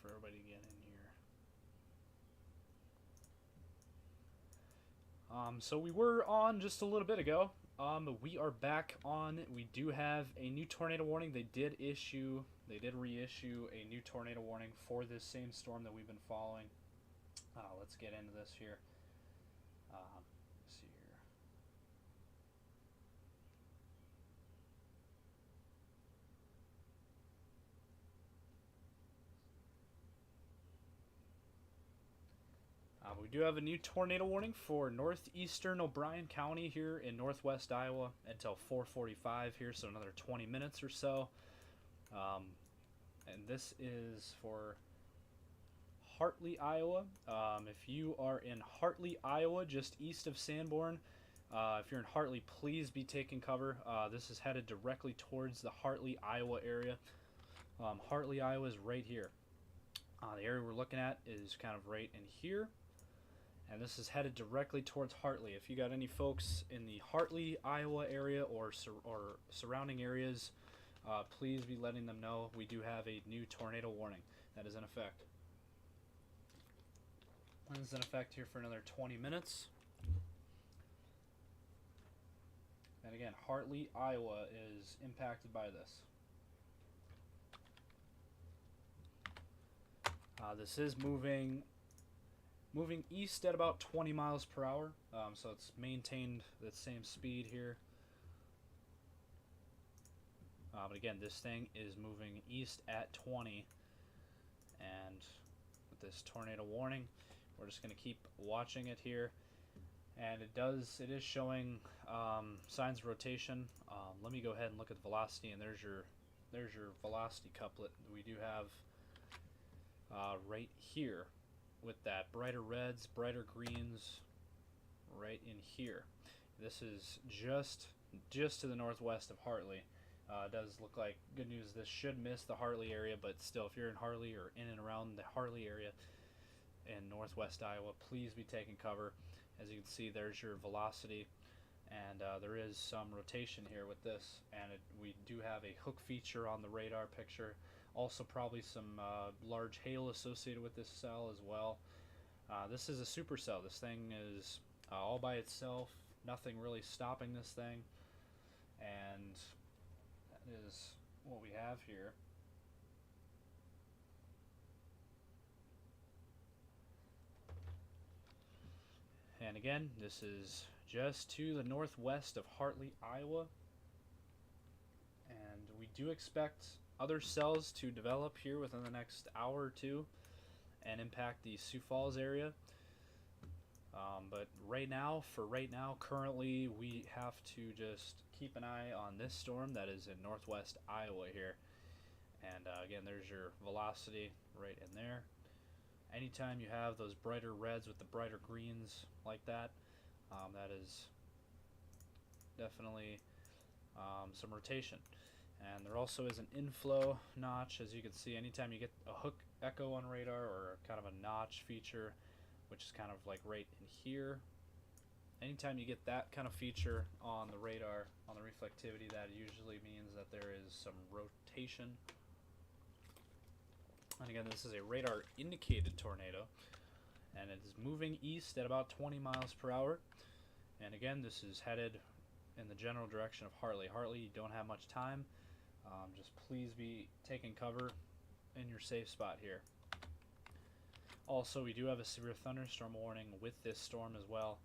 for everybody to get in here. So we were on just a little bit ago. We are back on. We do have a new tornado warning. They did reissue a new tornado warning for this same storm that we've been following. Let's get into this here. Let's see here. We do have a new tornado warning for northeastern O'Brien County here in northwest Iowa until 4:45 here, so another 20 minutes or so. And this is for Hartley, Iowa. If you are in Hartley, Iowa, just east of Sanborn, if you're in Hartley, please be taking cover. This is headed directly towards the Hartley, Iowa area. Hartley, Iowa is right here. The area we're looking at is kind of right in here. And this is headed directly towards Hartley. If you got any folks in the Hartley, Iowa area or surrounding areas, please be letting them know we do have a new tornado warning that is in effect. It is in effect here for another 20 minutes. And again, Hartley, Iowa is impacted by this. This is moving east at about 20 miles per hour, so it's maintained the same speed here. But again, this thing is moving east at 20, and with this tornado warning, we're just going to keep watching it here. And it is showing signs of rotation. Let me go ahead and look at the velocity, and there's your velocity couplet we do have right here, with that brighter reds, brighter greens right in here. This is just to the northwest of Hartley. It does look like, good news, this should miss the Hartley area, but still, if you're in Hartley or in and around the Hartley area in northwest Iowa, please be taking cover. As you can see, there's your velocity, and there is some rotation here with this, and we do have a hook feature on the radar picture. Also, probably some large hail associated with this cell as well. This is a supercell. This thing is all by itself, nothing really stopping this thing, and that is what we have here. And again, this is just to the northwest of Hartley, Iowa, and we do expect other cells to develop here within the next hour or two and impact the Sioux Falls area. But right now, currently, we have to just keep an eye on this storm that is in northwest Iowa here. And again, there's your velocity right in there. Anytime you have those brighter reds with the brighter greens like that, that is definitely some rotation. And there also is an inflow notch, as you can see. Anytime you get a hook echo on radar, or kind of a notch feature, which is kind of like right in here, anytime you get that kind of feature on the radar, on the reflectivity, that usually means that there is some rotation. And again, this is a radar indicated tornado, and it is moving east at about 20 miles per hour. And again, this is headed in the general direction of Hartley. Hartley, you don't have much time. Just please be taking cover in your safe spot here. Also, we do have a severe thunderstorm warning with this storm as well.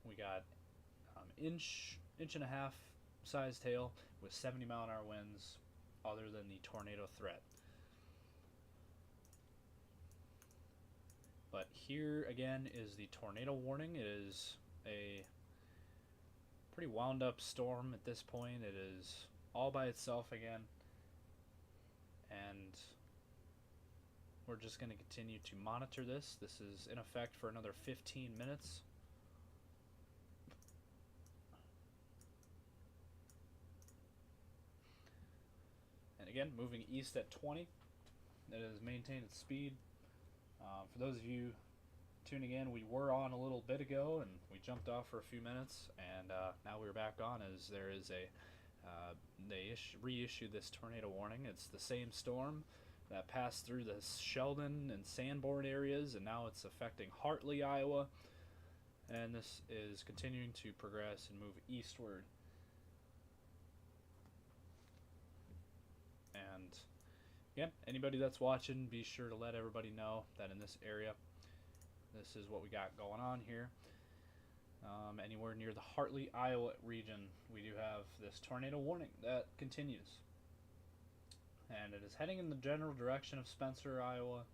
We got inch and a half sized hail with 70-mile-an-hour winds, other than the tornado threat. But here again is the tornado warning. It is a pretty wound up storm at this point. It is all by itself again, and we're just going to continue to monitor this. This is in effect for another 15 minutes. And again, moving east at 20. It has maintained its speed. For those of you tuning in, we were on a little bit ago, and we jumped off for a few minutes, and now we're back on, as there is a they reissued this tornado warning. It's the same storm, that passed through the Sheldon and Sanborn areas, and now it's affecting Hartley, Iowa. And this is continuing to progress and move eastward. And yeah, anybody that's watching, be sure to let everybody know that in this area, this is what we got going on here. Anywhere near the Hartley, Iowa region, we do have this tornado warning that continues. And it is heading in the general direction of Spencer, Iowa.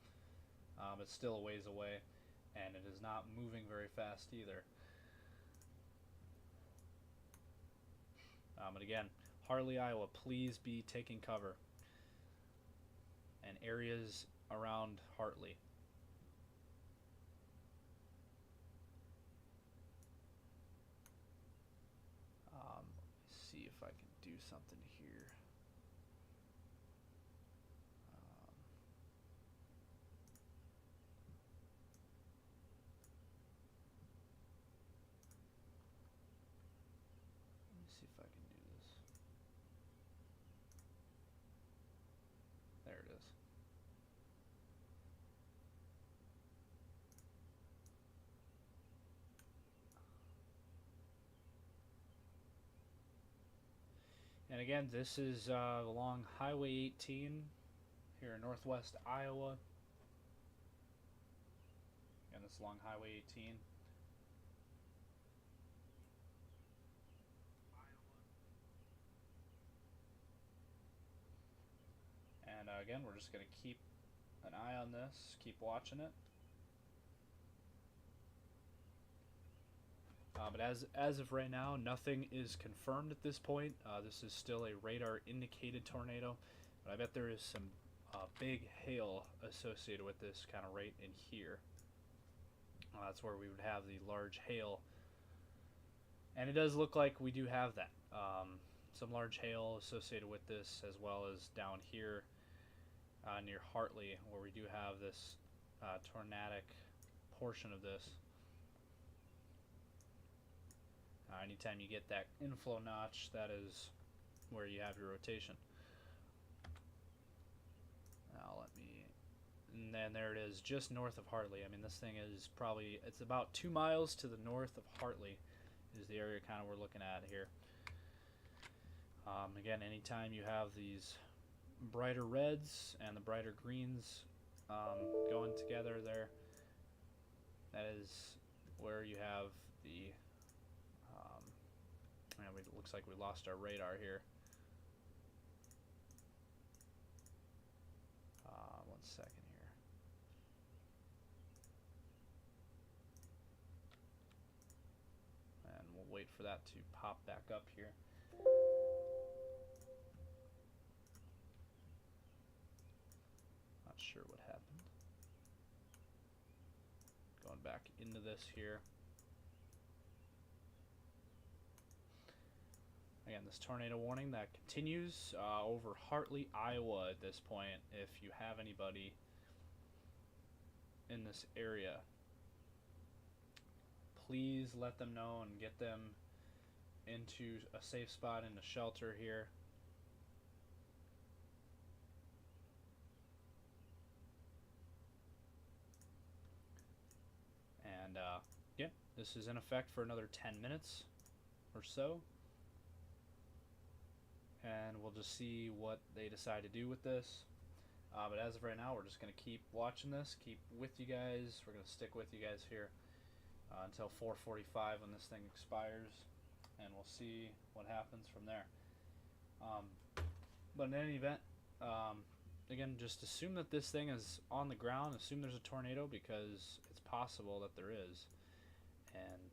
It's still a ways away, and it is not moving very fast either. And again, Hartley, Iowa, please be taking cover. And areas around Hartley. Let's see if I can do something here. Let me see if I can do this. There it is. And again, this is along Highway 18 here in northwest Iowa. Again, this is along Highway 18. And again, we're just going to keep an eye on this, keep watching it. But as of right now, nothing is confirmed at this point. This is still a radar indicated tornado, but I bet there is some big hail associated with this kind of right in here. That's where we would have the large hail, and it does look like we do have that. Some large hail associated with this, as well as down here near Hartley, where we do have this tornadic portion of this. Anytime you get that inflow notch, that is where you have your rotation. Now let me, and then there it is, just north of Hartley. I mean, this thing is probably, it's about 2 miles to the north of Hartley is the area kind of we're looking at here. Again, anytime you have these brighter reds and the brighter greens going together there, that is where you have the it looks like we lost our radar here. One second here. And we'll wait for that to pop back up here. Not sure what happened. Going back into this here. Again, this tornado warning that continues over Hartley, Iowa at this point. If you have anybody in this area, please let them know and get them into a safe spot in a shelter here. And yeah, this is in effect for another 10 minutes or so. And we'll just see what they decide to do with this. But as of right now, we're just going to keep watching this, keep with you guys. We're going to stick with you guys here until 4:45 when this thing expires, and we'll see what happens from there. But in any event, again, just assume that this thing is on the ground. Assume there's a tornado, because it's possible that there is. And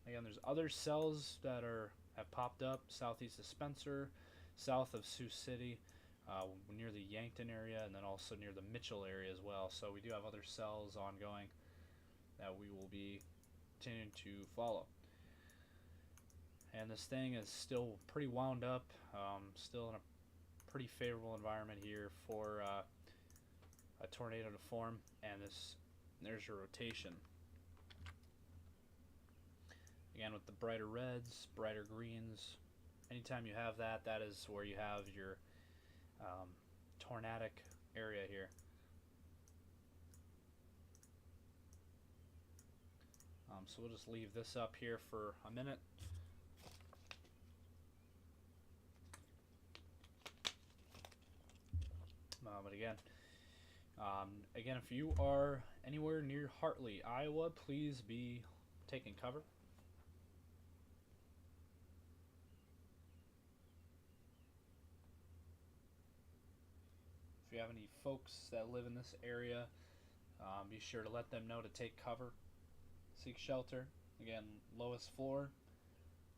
again, there's other cells that have popped up southeast of Spencer, south of Sioux City, near the Yankton area, and then also near the Mitchell area as well. So we do have other cells ongoing that we will be continuing to follow. And this thing is still pretty wound up, still in a pretty favorable environment here for a tornado to form. And there's your rotation. Again, with the brighter reds, brighter greens, anytime you have that, that is where you have your tornadic area here. So we'll just leave this up here for a minute. But again, if you are anywhere near Hartley, Iowa, please be taking cover. If you have any folks that live in this area, be sure to let them know to take cover. Seek shelter. Again, lowest floor,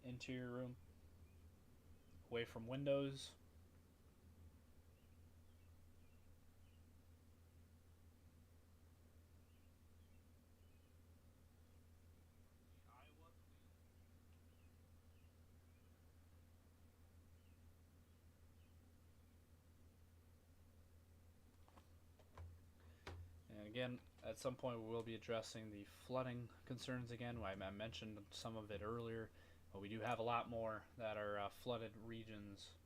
interior room, away from windows. And again, at some point we will be addressing the flooding concerns again. I mentioned some of it earlier, but we do have a lot more that are flooded regions.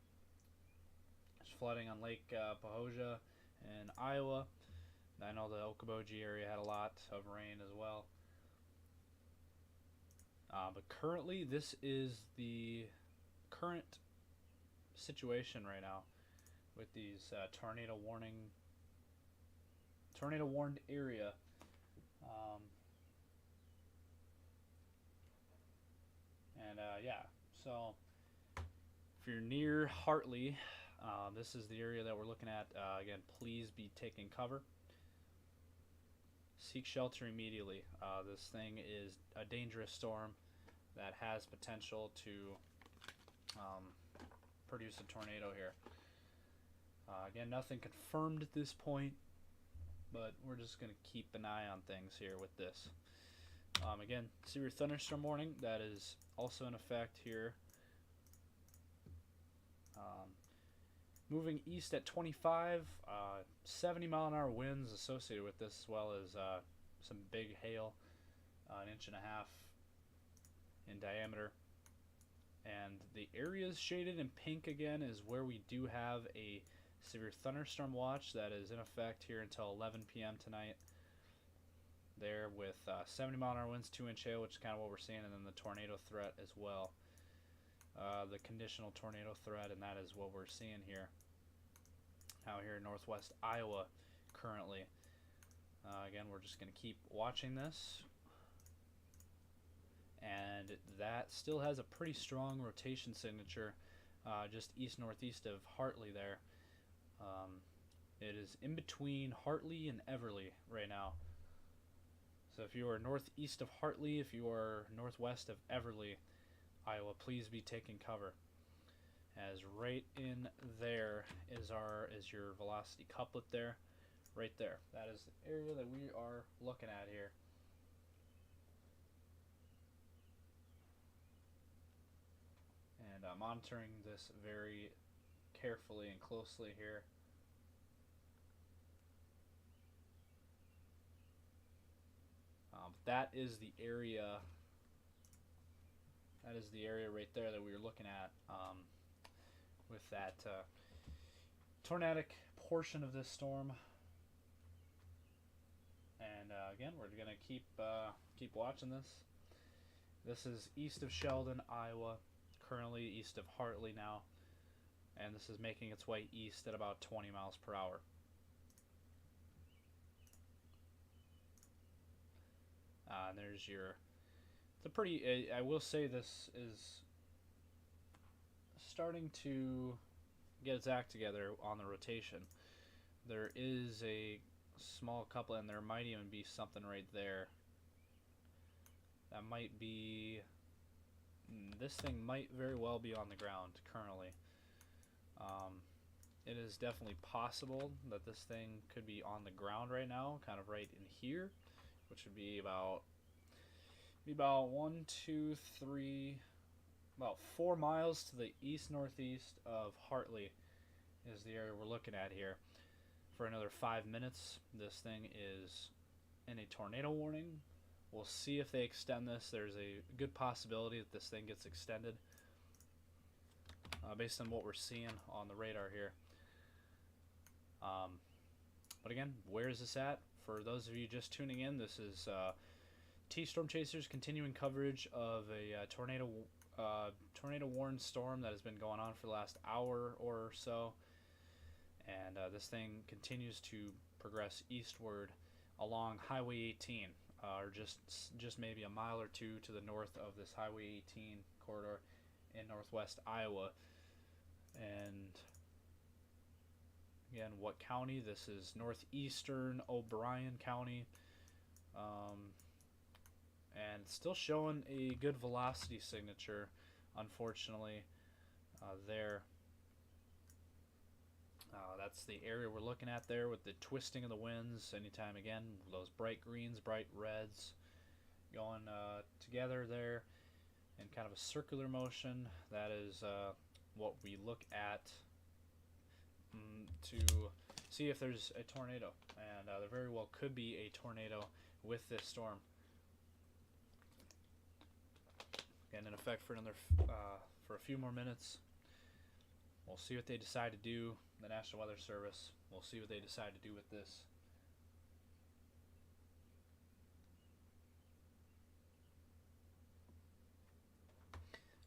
There's flooding on Lake Pohoja in Iowa. I know the Okoboji area had a lot of rain as well. But currently, this is the current situation right now with these tornado warned area. Yeah, so if you're near Hartley, this is the area that we're looking at. Again, please be taking cover. Seek shelter immediately. This thing is a dangerous storm that has potential to produce a tornado here. Again, nothing confirmed at this point, but we're just going to keep an eye on things here with this. Again, severe thunderstorm warning that is also in effect here. Moving east at 25, 70-mile-an-hour winds associated with this, as well as some big hail, 1.5 inches in diameter. And the areas shaded in pink again is where we do have a severe thunderstorm watch that is in effect here until 11 p.m. tonight. There with 70-mile-an-hour winds, 2-inch hail, which is kind of what we're seeing, and then the tornado threat as well. The conditional tornado threat, and that is what we're seeing here. Out here in northwest Iowa currently. Again, we're just going to keep watching this. And that still has a pretty strong rotation signature just east-northeast of Hartley there. It is in between Hartley and Everly right now. So if you are northeast of Hartley, if you are northwest of Everly, Iowa, please be taking cover. As right in there is your velocity couplet there, right there. That is the area that we are looking at here. And monitoring this very carefully and closely here. That is the area. That is the area right there that we were looking at with that tornadic portion of this storm. And again, we're gonna keep watching this. This is east of Sheldon, Iowa, currently east of Hartley now, and this is making its way east at about 20 miles per hour. There's your. It's a pretty. I will say this is starting to get its act together on the rotation. There is a small couple, and there might even be something right there. That might be. This thing might very well be on the ground currently. It is definitely possible that this thing could be on the ground right now, kind of right in here, which would be about 4 miles to the east-northeast of Hartley is the area we're looking at here. For another 5 minutes, this thing is in a tornado warning. We'll see if they extend this. There's a good possibility that this thing gets extended based on what we're seeing on the radar here. But again, where is this at? For those of you just tuning in, this is T-Storm Chasers continuing coverage of a tornado warned storm that has been going on for the last hour or so, and this thing continues to progress eastward along Highway 18, or just maybe a mile or two to the north of this Highway 18 corridor in northwest Iowa. And again, what county? This is northeastern O'Brien County. And still showing a good velocity signature, unfortunately, there. That's the area we're looking at there with the twisting of the winds. Anytime again, those bright greens, bright reds going together there in kind of a circular motion. That is what we look at to see if there's a tornado. And there very well could be a tornado with this storm. Again, in effect for another for a few more minutes. We'll see what they decide to do. The National Weather Service. We'll see what they decide to do with this.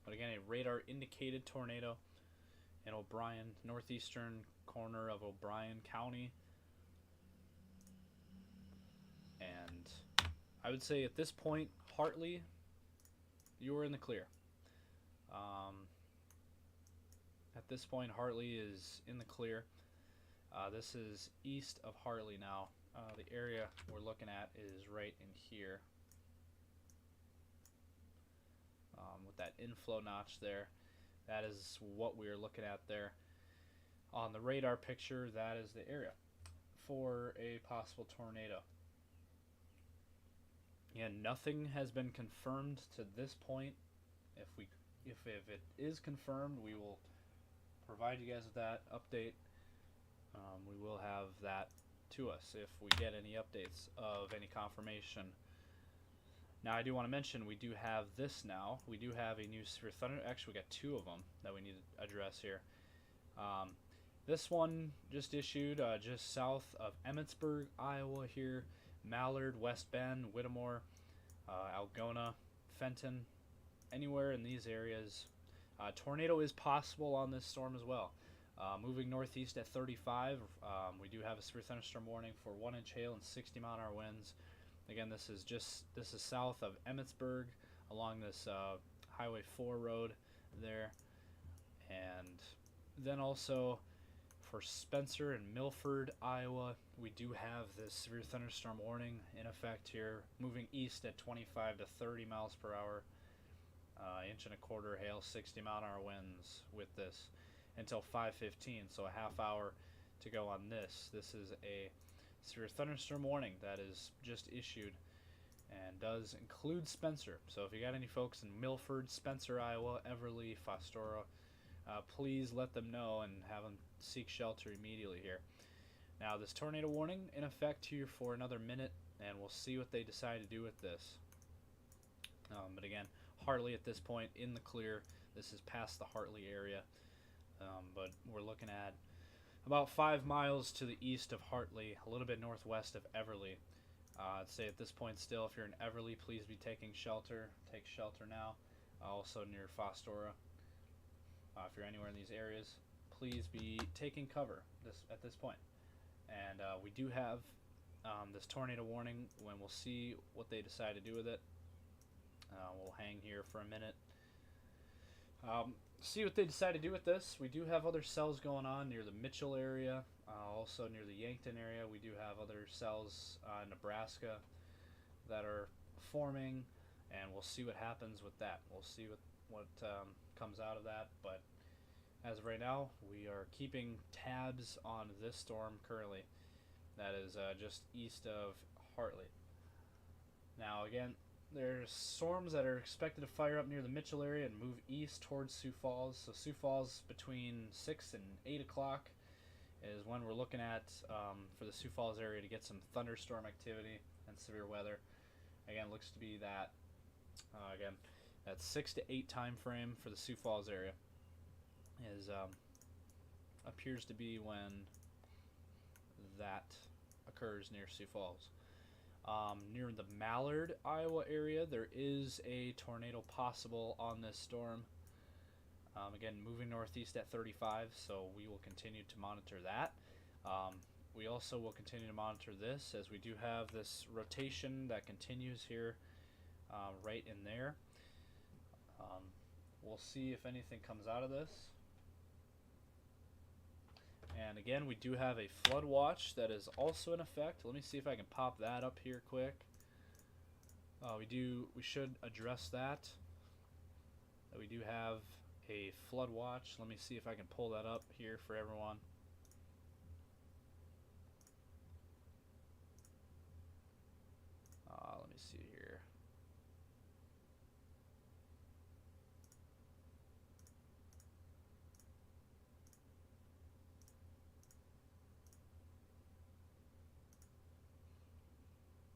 But again, a radar indicated tornado in O'Brien, northeastern corner of O'Brien County. And I would say at this point, Hartley, you are in the clear. At this point, Hartley is in the clear. This is east of Hartley now. The area we're looking at is right in here. With that inflow notch there. That is what we're looking at there. On the radar picture, that is the area for a possible tornado. And nothing has been confirmed to this point. If it is confirmed, we will provide you guys with that update. We will have that to us if we get any updates of any confirmation. Now, I do want to mention we do have this now. We do have a new severe thunder. Actually, we got two of them that we need to address here. This one just issued just south of Emmitsburg, Iowa here. Mallard, West Bend, Whittemore, Algona, Fenton, anywhere in these areas. Tornado is possible on this storm as well. Moving northeast at 35, we do have a severe thunderstorm warning for 1-inch hail and 60-mile-an-hour winds. Again, this is south of Emmitsburg along this Highway 4 road there. And then also for Spencer and Milford, Iowa, we do have this severe thunderstorm warning in effect here, moving east at 25 to 30 miles per hour. 1.25 inch hail, 60-mile-an-hour winds with this until 5:15, so a half hour to go on this. This is a severe thunderstorm warning that is just issued and does include Spencer. So if you got any folks in Milford, Spencer, Iowa, Everly, Fostoria, please let them know and have them seek shelter immediately here. Now, this tornado warning in effect here for another minute, and we'll see what they decide to do with this. But again, Hartley at this point in the clear. This is past the Hartley area, but we're looking at about 5 miles to the east of Hartley, a little bit northwest of Everly. I'd say at this point still, if you're in Everly, please be taking shelter. Take shelter now. Also near Fostoria. If you're anywhere in these areas, please be taking cover at this point. And we do have this tornado warning when we'll see what they decide to do with it. We'll hang here for a minute. See what they decide to do with this. We do have other cells going on near the Mitchell area, also near the Yankton area. We do have other cells in Nebraska that are forming, and we'll see what happens with that. We'll see what comes out of that, but as of right now, we are keeping tabs on this storm currently. That is just east of Hartley. Now again, there's storms that are expected to fire up near the Mitchell area and move east towards Sioux Falls. So Sioux Falls between 6 and 8 o'clock is when we're looking at for the Sioux Falls area to get some thunderstorm activity and severe weather. Again, looks to be that again that 6 to 8 time frame for the Sioux Falls area is appears to be when that occurs near Sioux Falls. Near the Mallard, Iowa area, there is a tornado possible on this storm. Again, moving northeast at 35, so we will continue to monitor that. We also will continue to monitor this as we do have this rotation that continues here right in there. We'll see if anything comes out of this. And again, we do have a flood watch that is also in effect. Let me see if I can pop that up here quick. We should address that. We do have a flood watch. Let me see if I can pull that up here for everyone. Let me see here.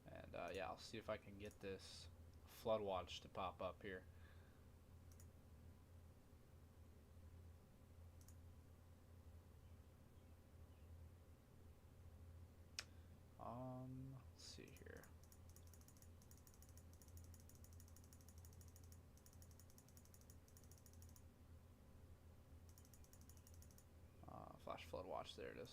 And yeah, I'll see if I can get this flood watch to pop up here. Let's see here. Flash flood watch, there it is.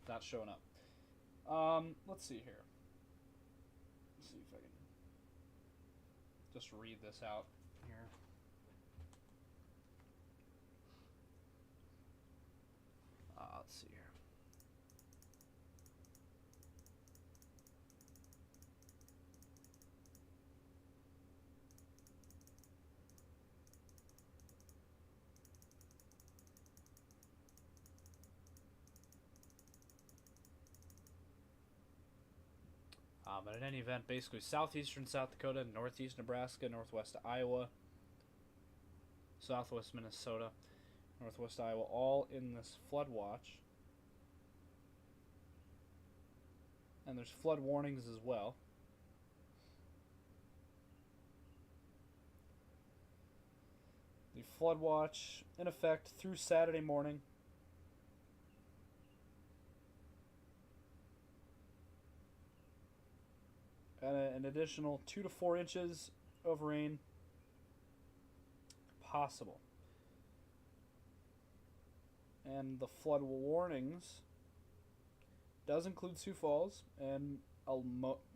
Not showing up. Let's see here. Let's see if I can just read this out here. Let's see here. But in any event, basically southeastern South Dakota, northeast Nebraska, northwest Iowa, southwest Minnesota, northwest Iowa, all in this flood watch. And there's flood warnings as well. The flood watch in effect through Saturday morning. And an additional 2 to 4 inches of rain possible. And the flood warnings does include Sioux Falls and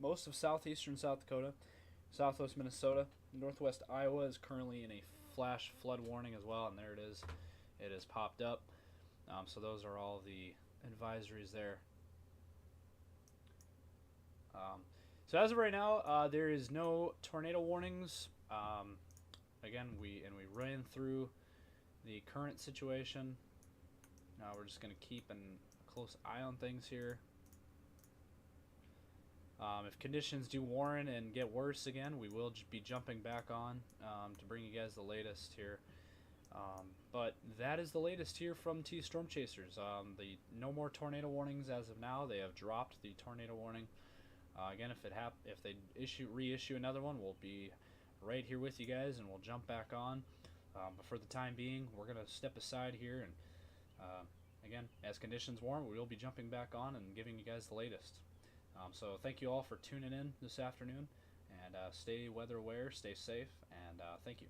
most of southeastern South Dakota, southwest Minnesota, northwest Iowa is currently in a flash flood warning as well, and there it is. It has popped up. So those are all the advisories there. So as of right now, there is no tornado warnings. Again, we ran through the current situation. Now we're just going to keep a close eye on things here. If conditions do warrant and get worse again, we will be jumping back on to bring you guys the latest here. But that is the latest here from T Storm Chasers. No more tornado warnings as of now. They have dropped the tornado warning. Again, if they reissue another one, we'll be right here with you guys, and we'll jump back on. But for the time being, we're going to step aside here, and again, as conditions warrant, we will be jumping back on and giving you guys the latest. So thank you all for tuning in this afternoon, and stay weather aware, stay safe, and thank you.